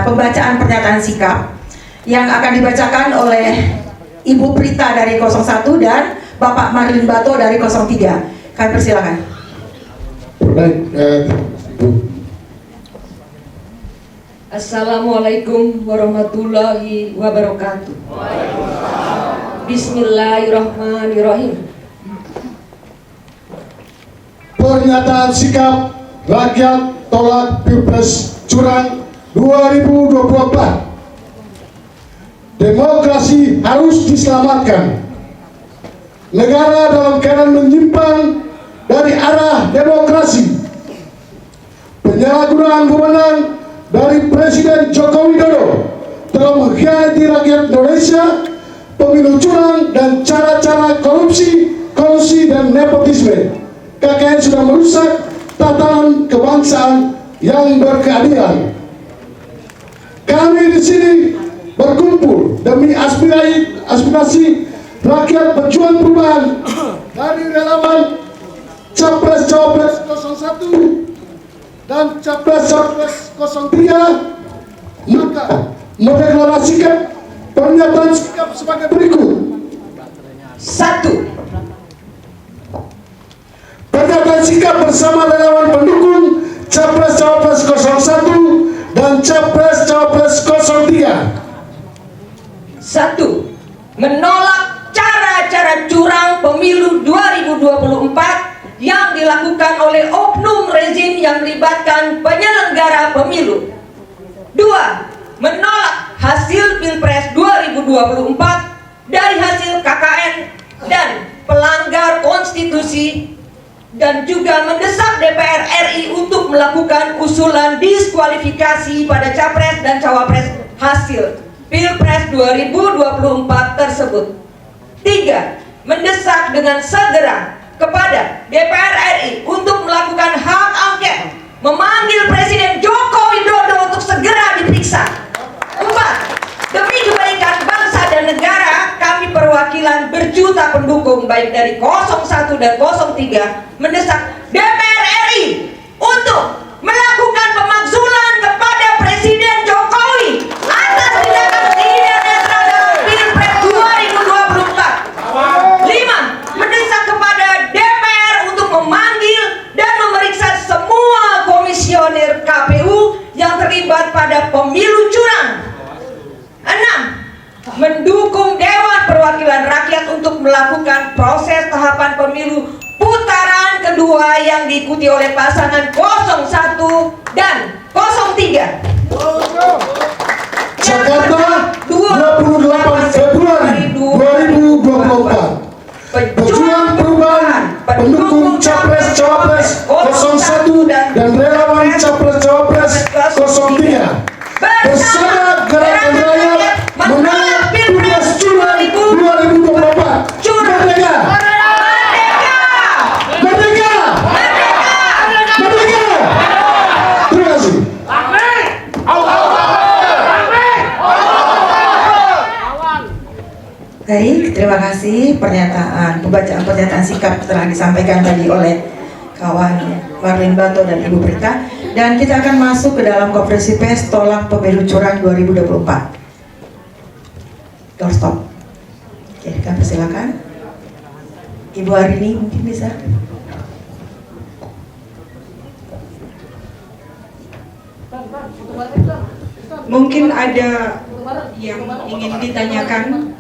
pembacaan pernyataan sikap yang akan dibacakan oleh Ibu Prita dari 01 dan Bapak Marlin Bato dari 03. Kami persilakan. Baik, Assalamualaikum warahmatullahi wabarakatuh. Bismillahirrahmanirrahim. pernyataan sikap rakyat tolak Pilpres curang 2024. Demokrasi harus diselamatkan. Negara dalam keadaan menyimpang dari arah demokrasi. Penyalahgunaan wewenang dari Presiden Joko Widodo telah mengkhianati rakyat Indonesia, pemilu curang dan cara-cara korupsi, kolusi dan nepotisme. KKN sudah merusak tatanan kebangsaan yang berkeadilan. Kami di sini berkumpul demi aspirasi rakyat berjuang perubahan dari relawan Capres-Cawapres 01 dan Capres-Cawapres 03, maka mendeklarasikan pernyataan sikap sebagai berikut. 1. Pernyataan sikap bersama relawan pendukung Capres-Cawapres 01 dan Capres-Cawapres 03. 1. Menolak cara-cara curang pemilu 2024 yang dilakukan oleh oknum rezim yang melibatkan penyelenggara pemilu. 2. Menolak hasil Pilpres 2024 dari hasil KKN dan pelanggar konstitusi, dan juga mendesak DPR RI untuk melakukan usulan diskualifikasi pada Capres dan Cawapres hasil Pilpres 2024 tersebut. 3. Mendesak dengan segera kepada DPR RI untuk melakukan hak angket, memanggil Presiden Joko Widodo untuk segera diperiksa. 4. Demi kebaikan bangsa dan negara, kami perwakilan berjuta pendukung baik dari 01 dan 03 mendesak DPR RI untuk melakukan pemakzulan kepada Presiden Jokowi atas tindakan tidak terhadap Pilpres 2024. 5. Mendesak kepada DPR untuk memanggil dan memeriksa semua komisioner KPU yang terlibat pada pemilu curang. 6. Mendukung Dewan Perwakilan Rakyat untuk melakukan proses tahapan pemilu putaran kedua yang diikuti oleh pasangan 01 dan 03. Jakarta, 28 Februari 2024. Pejuang perubahan pendukung Capres-Cawapres 01 dan relawan Capres-Cawapres 03 bersama Gerakan Rakyat menolak Pilpres curang 2024. Merdeka! Merdeka! Merdeka! Terima kasih. Baik, terima kasih. Pembacaan pernyataan sikap telah disampaikan tadi oleh kawan Marlin Bato dan Ibu Prita, dan kita akan masuk ke dalam konferensi pers tolak pemilu curang 2024. Doorstop. Oke, kami persilakan. Ibu Arini mungkin bisa. Mungkin ada yang ingin ditanyakan.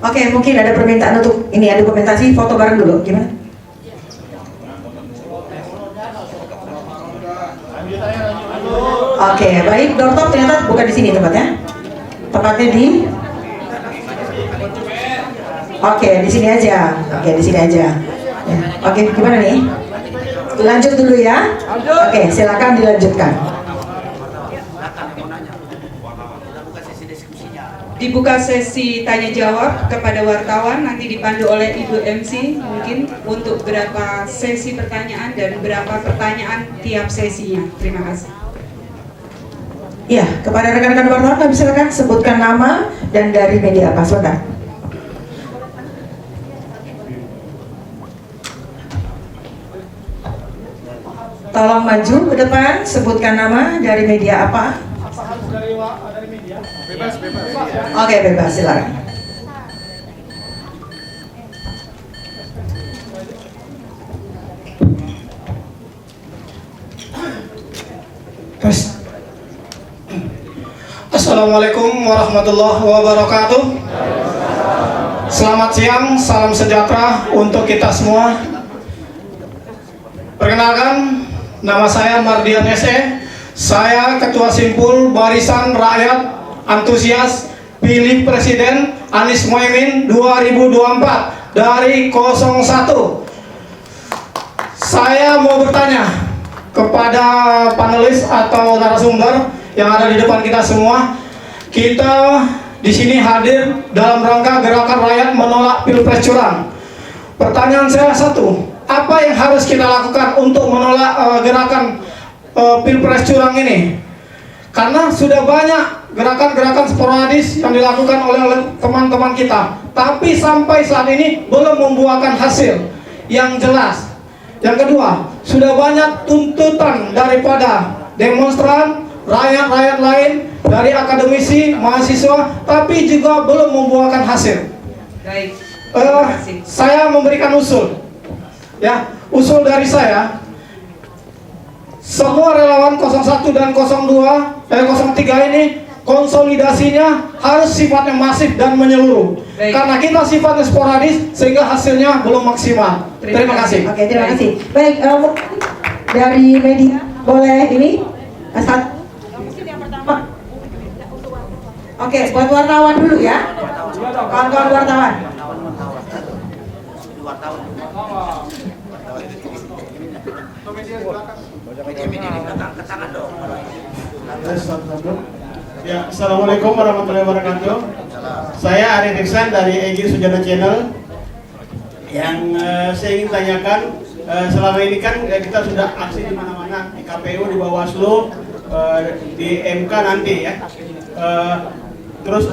Oke, mungkin ada permintaan untuk ini, ada dokumentasi foto bareng dulu, gimana? Oke, baik. Doorstop ternyata bukan di sini tempatnya. Tempatnya di. Oke, di sini aja. Oke, di sini aja. Ya. Oke, gimana nih? Lanjut dulu ya. Oke, silakan dilanjutkan. Dibuka sesi tanya jawab kepada wartawan, nanti dipandu oleh Ibu MC mungkin untuk berapa sesi pertanyaan dan berapa pertanyaan tiap sesinya. Terima kasih. Ya, kepada rekan-rekan wartawan kami silakan sebutkan nama dan dari media apa, sebentar. tolong maju ke depan, sebutkan nama, dari media apa? Dari media. Bebas. Oke, bebas, silakan. Assalamualaikum warahmatullahi wabarakatuh. Selamat siang, salam sejahtera untuk kita semua. Perkenalkan, nama saya Mardian SE. Saya Ketua Simpul Barisan Rakyat Antusias Pilih Presiden Anies Mohaimin 2024 dari 01. Saya mau bertanya kepada panelis atau narasumber yang ada di depan kita semua. Kita di sini hadir dalam rangka gerakan rakyat menolak pilpres curang. Pertanyaan saya satu, apa yang harus kita lakukan untuk menolak gerakan pilpres curang ini? Karena sudah banyak gerakan-gerakan sporadis yang dilakukan oleh teman-teman kita, tapi sampai saat ini belum membuahkan hasil yang jelas. Yang kedua, sudah banyak tuntutan daripada demonstran, rakyat-rakyat lain, dari akademisi, mahasiswa, tapi juga belum membuahkan hasil. Baik. Saya memberikan usul. Ya, usul dari saya, semua relawan 01 dan 03 ini konsolidasinya harus sifatnya masif dan menyeluruh. Baik. Karena kita sifatnya sporadis sehingga hasilnya belum maksimal. Terima kasih. Oke, terima kasih. Baik, dari media boleh ini satu. Oke, buat wartawan dulu ya. Kawan-kawan wartawan. Ya, assalamualaikum warahmatullahi wabarakatuh. Saya Arif Iksan dari Egy Sujana Channel. Yang saya ingin tanyakan, selama ini kan kita sudah aksi di mana-mana, di KPU, di Bawaslu, di MK nanti ya. Terus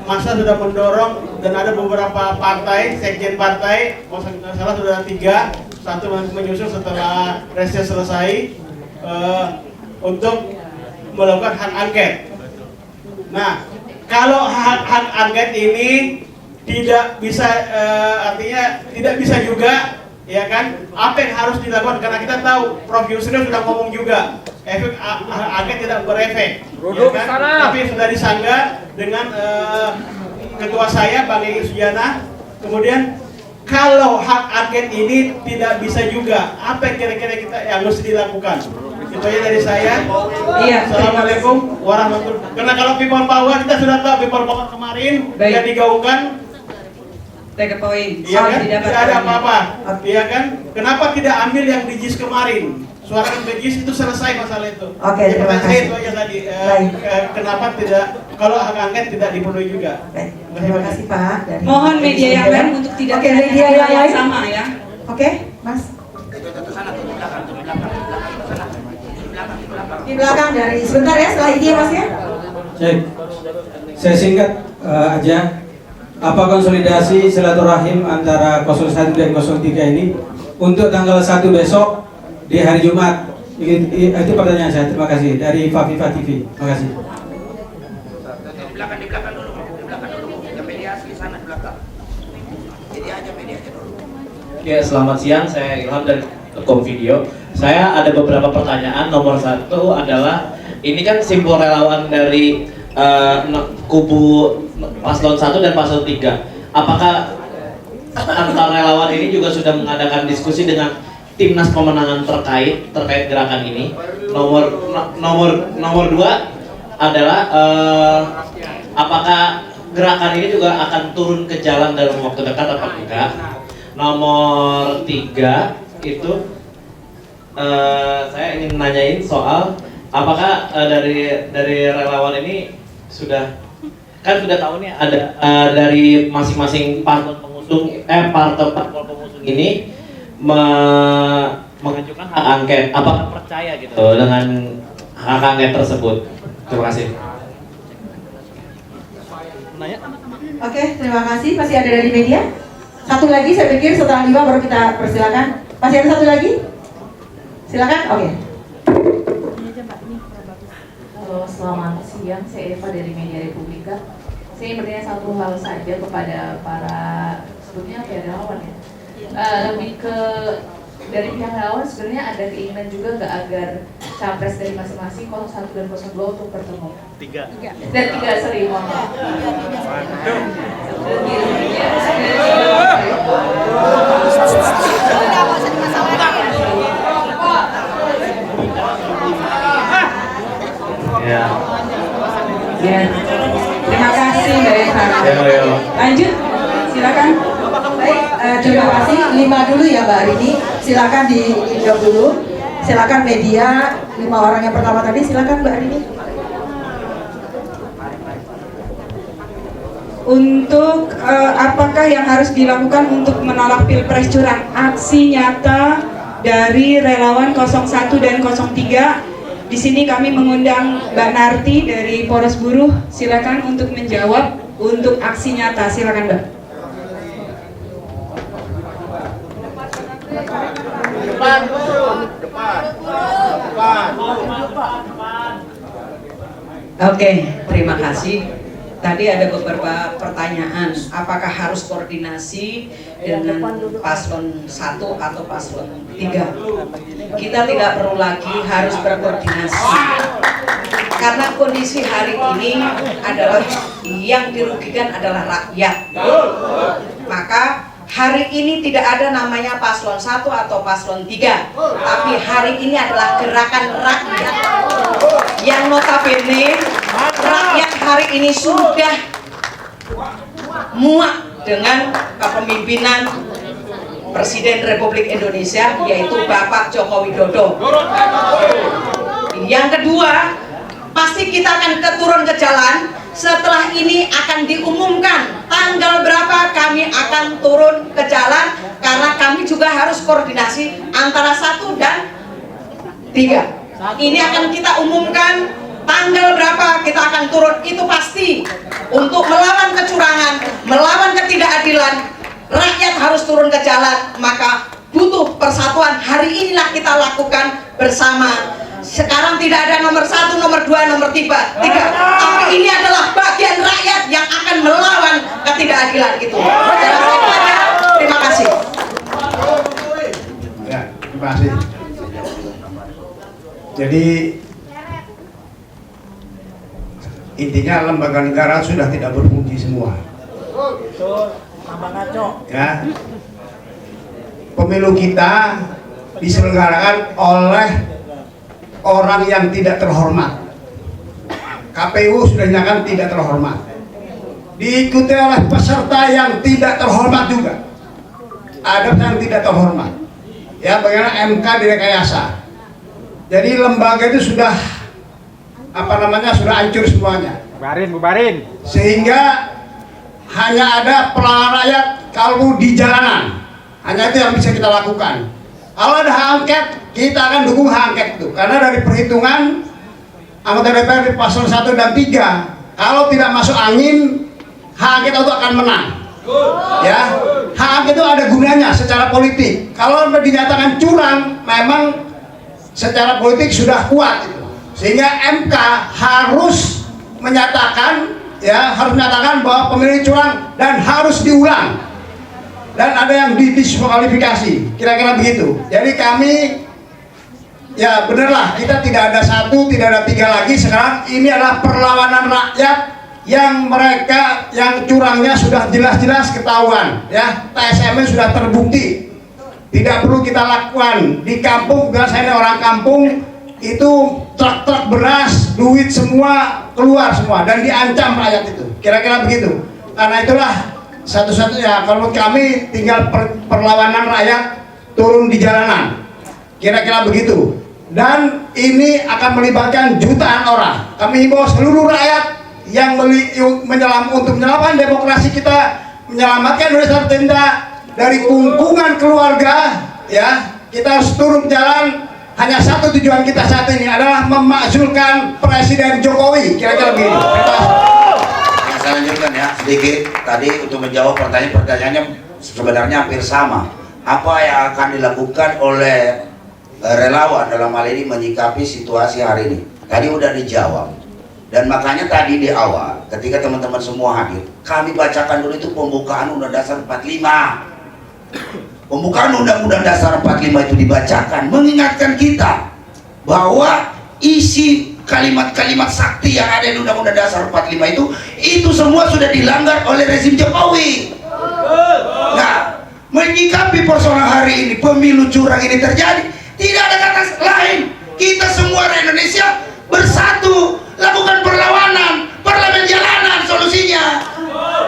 masa sudah mendorong dan ada beberapa partai, sekjen partai, kalau tidak salah sudah 3, satu menyusul setelah reses selesai untuk melakukan hak angket. Nah, kalau hak angket ini tidak bisa, artinya tidak bisa juga, ya kan? Apa yang harus dilakukan? Karena kita tahu Prof Yusril sudah ngomong juga, efek angket tidak berefek, ya kan? Tapi sudah disanggah dengan ketua saya Bang Egy Sujana. Kemudian kalau hak angket ini tidak bisa juga, apa kira-kira kita yang harus dilakukan? Itu aja dari saya. Iya. Assalamualaikum warahmatullahi wabarakatuh. Karena kalau people power kita sudah tahu people power kemarin yang digaungkan. Take a point. Iya kan? Tidak ada apa-apa. Iya kan? Kenapa tidak ambil yang di JIS kemarin? Suara BJIS itu selesai masalah itu. Oke, terima Saya kasih. itu aja tadi. Baik. Kenapa tidak? Kalau hak angket tidak dipenuhi juga? Baik, terima kasih Pak. Dari Mohon media yang lain untuk tidak Oke, media yang lain sama ya. Oke, Mas. Di belakang dari sebentar ya, setelah ini ya Mas ya. Baik, saya singkat aja. Apa konsolidasi silaturahim antara 01 dan 03 ini untuk tanggal 1 besok di hari Jumat? Itu pertanyaan saya. Terima kasih dari Fafifa TV. Terima kasih. Di belakang dulu. Yang mediasi sana di belakang. Jadi aja mediasi dulu. Ya, selamat siang. Saya Ilham dari Komvideo. Saya ada beberapa pertanyaan. Nomor 1 adalah ini kan simbol relawan dari kubu paslon 1 dan paslon 3. Apakah antar relawan ini juga sudah mengadakan diskusi dengan timnas pemenangan terkait gerakan ini? Nomor 2 adalah apakah gerakan ini juga akan turun ke jalan dalam waktu dekat atau tidak? Nomor 3 itu saya ingin nanyain soal apakah dari relawan ini sudah tahu nih ada dari masing-masing parpol pengusung parpol pengusung ini mengajukan hak angket. Apakah percaya gitu dengan hak angket tersebut? Terima kasih. Oke, terima kasih. Masih ada dari media? Satu lagi, saya pikir setelah 5 baru kita persilakan. Masih ada satu lagi? Silakan. Oke. Halo, selamat siang. Saya Eva dari Media Republika. Saya ingin bertanya satu hal saja kepada para sebutnya relawan ya. Lebih ke dari pihak relawan sebenarnya ada keinginan juga nggak agar capres dari masing-masing 01 dan 02 untuk bertemu? Dan tiga, sorry, mohon maaf. Ya. Ya. Terima kasih Mbak Eva. Lanjut, silakan. Baik, terima kasih. 5 dulu ya Mbak Arini. Silakan dijawab dulu. Silakan media 5 orang yang pertama tadi. Silakan Mbak Arini. Untuk apakah yang harus dilakukan untuk menolak pilpres curang? Aksi nyata dari relawan 01 dan 03. Di sini kami mengundang Mbak Narti dari Poros Buruh. Silakan untuk menjawab untuk aksi nyata. Silakan Mbak. Oke, terima kasih. Tadi ada beberapa pertanyaan, apakah harus koordinasi dengan paslon 1 atau paslon 3? Kita tidak perlu lagi harus berkoordinasi, karena kondisi hari ini adalah yang dirugikan adalah rakyat. Maka hari ini tidak ada namanya paslon 1 atau paslon 3, tapi hari ini adalah gerakan rakyat yang notabene rakyat hari ini sudah muak dengan kepemimpinan Presiden Republik Indonesia, yaitu Bapak Joko Widodo. Yang kedua, pasti kita akan turun ke jalan. Setelah ini akan diumumkan tanggal berapa kami akan turun ke jalan, karena kami juga harus koordinasi antara 1 dan 3. Ini akan kita umumkan tanggal berapa kita akan turun, itu pasti untuk melawan kecurangan, melawan ketidakadilan. Rakyat harus turun ke jalan, maka butuh persatuan. Hari inilah kita lakukan bersama. Sekarang tidak ada nomor 1, nomor 2, nomor 3, tapi ini adalah bagian rakyat yang akan melawan ketidakadilan itu. Terima kasih. Ya, terima kasih. Jadi intinya lembaga negara sudah tidak berfungsi semua. Ya, pemilu kita diselenggarakan oleh orang yang tidak terhormat. KPU sudah nyatakan tidak terhormat. Diikuti oleh peserta yang tidak terhormat juga. Ada yang tidak terhormat. Ya, bagaimana MK direkayasa. Jadi lembaga itu sudah sudah hancur semuanya. Bubarin. Sehingga hanya ada perlawanan rakyat kalau di jalanan. Hanya itu yang bisa kita lakukan. Kalau ada hak angket, kita akan dukung hak angket itu. Karena dari perhitungan anggota DPR di paslon 1 dan 3, kalau tidak masuk angin, hak angket itu akan menang. Ya, hak angket itu ada gunanya secara politik. Kalau dinyatakan curang, memang secara politik sudah kuat itu. Sehingga MK harus menyatakan bahwa pemilu curang dan harus diulang. Dan ada yang didiskualifikasi, kira-kira begitu. Jadi kami, ya benarlah, kita tidak ada 1, tidak ada 3 lagi. Sekarang ini adalah perlawanan rakyat yang mereka yang curangnya sudah jelas-jelas ketahuan. Ya, TSM sudah terbukti. Tidak perlu kita lakukan di kampung. Saya ini orang kampung, itu truk-truk beras, duit semua keluar semua dan diancam rakyat itu. Kira-kira begitu. Karena itulah satu-satunya kalau kami tinggal perlawanan rakyat turun di jalanan. Kira-kira begitu. Dan ini akan melibatkan jutaan orang. Kami himbau seluruh rakyat yang untuk menyelamatkan demokrasi kita, menyelamatkan Indonesia tercinta dari kungkungan keluarga, ya, kita harus turun ke jalan. Hanya satu tujuan kita saat ini adalah memakzulkan Presiden Jokowi. Kira-kira begitu. Saya lanjutkan ya sedikit tadi untuk menjawab pertanyaannya sebenarnya hampir sama. Apa yang akan dilakukan oleh relawan dalam hal ini menyikapi situasi hari ini? Tadi udah dijawab. Dan makanya tadi di awal ketika teman-teman semua hadir, kami bacakan dulu itu pembukaan Undang Dasar 45. Pembukaan Undang-Undang Dasar 45 itu dibacakan mengingatkan kita bahwa isi kalimat-kalimat sakti yang ada di Undang-Undang Dasar 45 itu semua sudah dilanggar oleh rezim Jokowi. Nah, menyikapi persoalan hari ini, pemilu curang ini terjadi, tidak ada kata lain. Kita semua rakyat Indonesia bersatu, lakukan perlawanan, parlemen jalanan solusinya.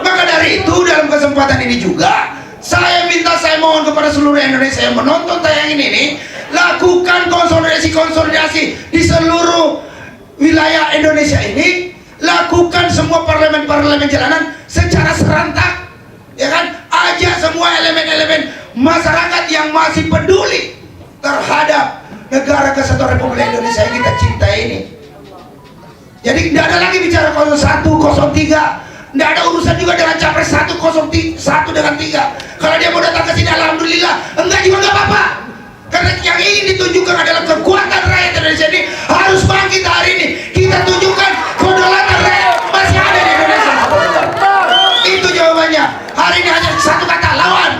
Maka dari itu dalam kesempatan ini juga saya mohon kepada seluruh Indonesia yang menonton tayangan ini, lakukan konsolidasi di seluruh wilayah Indonesia ini, lakukan semua parlemen jalanan secara serentak, ya kan? Ajak semua elemen-elemen masyarakat yang masih peduli terhadap negara kesatuan Republik Indonesia yang kita cintai ini. Jadi tidak ada lagi bicara 01, 03. Tidak ada urusan juga dengan capres 1, 01 dengan 3. Kalau dia mau datang ke sini, alhamdulillah. Enggak juga nggak apa-apa. Karena yang ingin ditunjukkan adalah kekuatan rakyat Indonesia ini harus bangkit hari ini. Kita tunjukkan kedaulatan rakyat masih ada di Indonesia. Itu jawabannya. Hari ini hanya satu kata, lawan.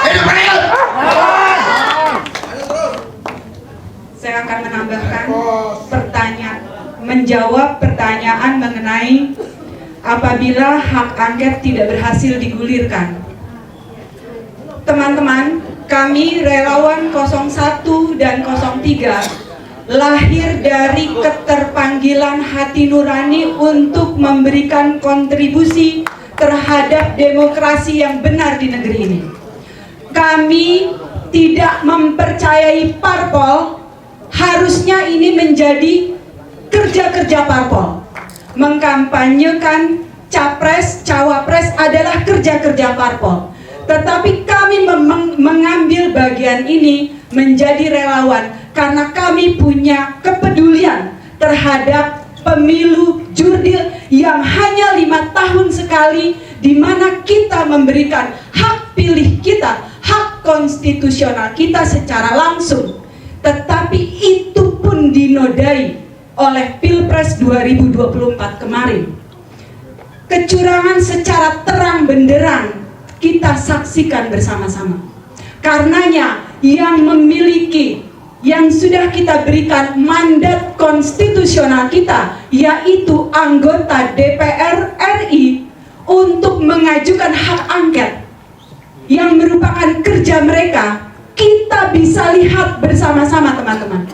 Hidup rakyat. Saya akan menambahkan menjawab pertanyaan mengenai apabila hak angket tidak berhasil digulirkan. Teman-teman, kami relawan 01 dan 03 lahir dari keterpanggilan hati nurani untuk memberikan kontribusi terhadap demokrasi yang benar di negeri ini. Kami tidak mempercayai parpol, harusnya ini menjadi kerja-kerja parpol. Mengkampanyekan capres, cawapres adalah kerja-kerja parpol. Tetapi kami mengambil bagian ini menjadi relawan karena kami punya kepedulian terhadap pemilu jurdil yang hanya 5 tahun sekali, di mana kita memberikan hak pilih kita, hak konstitusional kita secara langsung. Tetapi itu pun dinodai oleh Pilpres 2024 kemarin. Kecurangan secara terang benderang kita saksikan bersama-sama. Karenanya yang memiliki, yang sudah kita berikan mandat konstitusional kita, yaitu anggota DPR RI untuk mengajukan hak angket yang merupakan kerja mereka, kita bisa lihat bersama-sama teman-teman.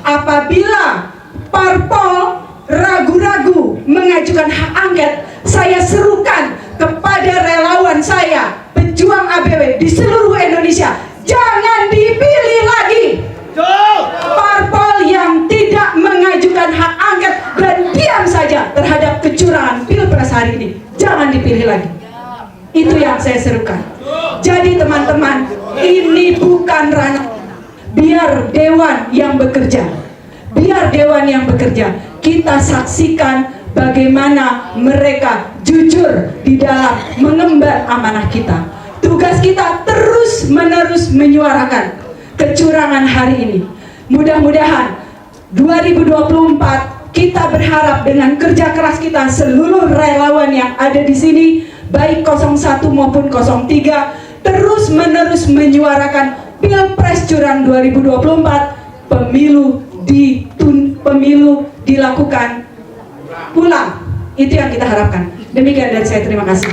Apabila parpol ragu-ragu mengajukan hak angket, saya serukan kepada relawan saya, pejuang ABW di seluruh Indonesia, jangan dipilih lagi. Parpol yang tidak mengajukan hak angket dan diam saja terhadap kecurangan Pilpres hari ini, jangan dipilih lagi. Itu yang saya serukan. Jadi teman-teman, ini bukan ranah, biar dewan yang bekerja. Biar dewan yang bekerja. Kita saksikan bagaimana mereka jujur di dalam mengemban amanah kita. Tugas kita terus-menerus menyuarakan kecurangan hari ini. Mudah-mudahan 2024 kita berharap dengan kerja keras kita, seluruh relawan yang ada di sini, baik 01 maupun 03, terus-menerus menyuarakan Pilpres curang 2024, pemilu dilakukan ulang. Itu yang kita harapkan. Demikian dari saya, terima kasih.